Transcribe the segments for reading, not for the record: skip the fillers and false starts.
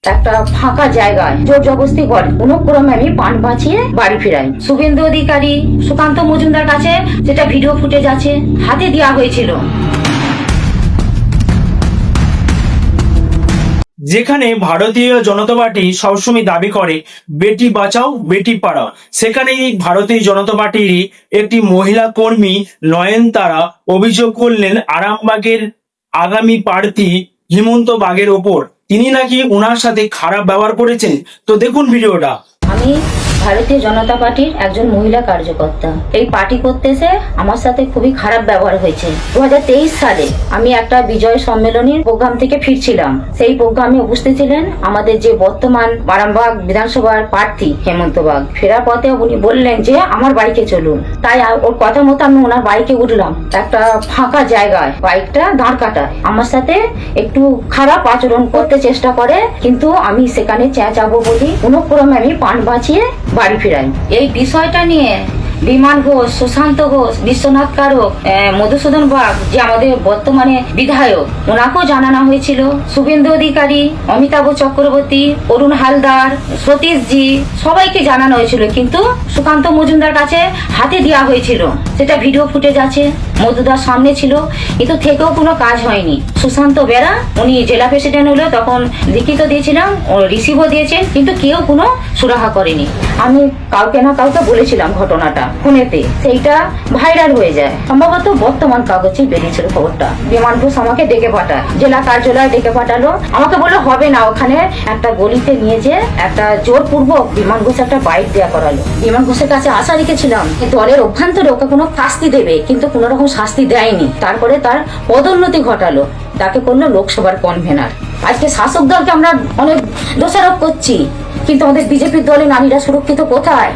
একটা ফাঁকা জায়গায় জোর জবরদস্তি করে কোনো ক্রমে আমি পান বাঁচিয়ে বাড়ি ফিরাই। শুভেন্দু অধিকারী, সুকান্ত মজুমদার কাছে যেটা ভিডিও ফুটেজ আছে হাতে দেওয়া হয়েছিল। যেখানে ভারতীয় জনতা পার্টি সবসময় দাবি করে বেটি বাঁচাও বেটি পড়াও, সেখানেই ভারতীয় জনতা পার্টির একটি মহিলা কর্মী নয়নতারা অভিযোগ করলেন আরামবাগের আগামী প্রার্থী হিমন্ত বাগের ওপর। তিনি নাকি ওনার সাথে খারাপ ব্যবহার করেছেন। তো দেখুন ভিডিওটা। আমি ভারতীয় জনতা পার্টির একজন মহিলা কার্যকর্তা। এই পার্টি করতে এসে আমার সাথে খুবই খারাপ ব্যবহার হয়েছে। 2023 সালে আমি একটা বিজয় সম্মেলনীর প্রোগ্রাম থেকে ফিরছিলাম। সেই প্রোগ্রামে উপস্থিত ছিলেন আমাদের যে বর্তমান আরামবাগ বিধানসভার প্রার্থী হেমন্ত বাগ। ফেরার পথে উনি বললেন যে আমার বাইকে চলুন। তাই ওর কথা মতো আমি ওনার বাইকে উঠলাম। একটা ফাঁকা জায়গায় বাইকটা দাঁড় কাটায় আমার সাথে একটু খারাপ আচরণ করতে চেষ্টা করে, কিন্তু আমি সেখানে চেঁচাবো বলি কোনো ক্রমে আমি পান বাঁচিয়ে বাড়ি ফিরাই। এই বিষয়টা নিয়ে বিমান ঘোষ, সুশান্ত ঘোষ, বিশ্বনাথ কারক, মধুসূদন বাগ যে আমাদের বর্তমানে বিধায়ক, ওনাকেও জানানো হয়েছিল। শুভেন্দু অধিকারী, অমিতাভ চক্রবর্তী, অরুণ হালদার, সতীশজি, সবাইকে জানানো হয়েছিল, কিন্তু সুকান্ত মজুমদার কাছে হাতে দেওয়া হয়েছিল। সেটা ভিডিও ফুটেজ আছে, মধুদার সামনে ছিল, কিন্তু থেকেও কোনো কাজ হয়নি। সুশান্ত বেরা উনি জেলা প্রেসিডেন্ট হলো, তখন লিখিত দিয়েছিলাম, রিসিভও দিয়েছেন, কিন্তু কেউ কোনো সুরাহা করেনি। আমি কাউকে না কাউকে বলেছিলাম ঘটনাটা ফোনেতে, সেইটা ভাইরাল হয়ে যায়। সম্ভবত বর্তমান কাগজে বেরিয়েছিল খবরটা। বিমান ঘোষ আমাকে ডেকে পাঠায়, জেলা কার্যালয়ে ডেকে পাঠালো। আমাকে বললো হবে না, ওখানে একটা গলিতে নিয়ে যে একটা জোরপূর্বক বিমান ঘোষ একটা বাইক দেওয়া করালো। বিমান ঘোষের কাছে আশা রেখেছিলাম দলের অভ্যন্তরে ওকে কোনো শাস্তি দেবে, কিন্তু কোনো রকম শাস্তি দেয়নি। তারপরে তার পদোন্নতি ঘটালো, তাকে করলো লোকসভার কনভেনার। আজকে শাসক দলকে আমরা অনেক দোষারোপ করছি, কিন্তু আমাদের বিজেপির দলে নারীরা সুরক্ষিত কোথায়?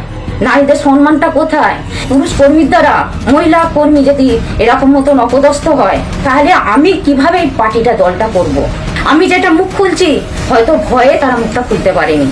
নারীদের সম্মানটা কোথায়? পুরুষ কর্মীর দ্বারা মহিলা কর্মী যদি এরকম মতন অপদস্থ হয়, তাহলে আমি কিভাবে এই পার্টিটা দলটা করব? আমি যেটা মুখ খুলছি, হয়তো ভয়ে তারা মুখটা খুলতে পারেনি।